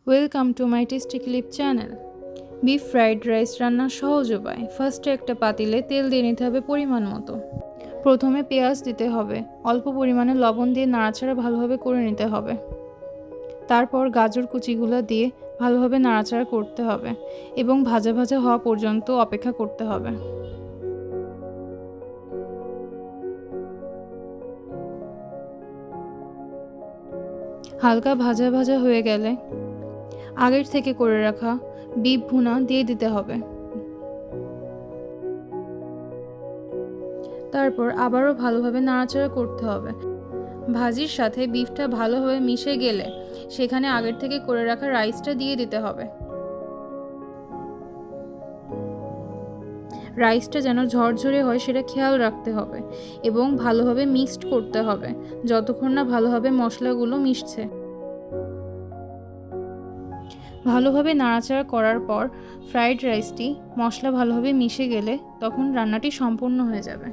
Welcome to my tasty clip channel. Beef fried rice রান্নার সহজ উপায়। ফার্স্টে একটা পাতিলে তেল দিয়ে নিতে হবে পরিমাণ মতো। প্রথমে পেঁয়াজ দিতে হবে, অল্প পরিমাণে লবণ দিয়ে নাড়াচাড়া ভালোভাবে করে নিতে হবে। তারপর গাজর কুচিগুলো দিয়ে ভালোভাবে নাড়াচাড়া করতে হবে এবং ভাজা ভাজা হওয়া পর্যন্ত অপেক্ষা করতে হবে। হালকা ভাজা ভাজা হয়ে গেলে আগের থেকে করে রাখা বিফ ভুনা দিয়ে দিতে হবে। তারপর আবারও ভালোভাবে নাড়াচাড়া করতে হবে। ভাজির সাথে বিফটা ভালোভাবে মিশে গেলে সেখানে আগের থেকে করে রাখা রাইসটা দিয়ে দিতে হবে। রাইসটা যেন ঝরঝরে হয় সেটা খেয়াল রাখতে হবে এবং ভালোভাবে মিক্সড করতে হবে যতক্ষণ না ভালোভাবে মশলাগুলো মিশছে। ভালোভাবে নাড়াচাড়া করার পর ফ্রাইড রাইসটি মশলা ভালোভাবে মিশে গেলে তখন রান্নাটি সম্পূর্ণ হয়ে যাবে।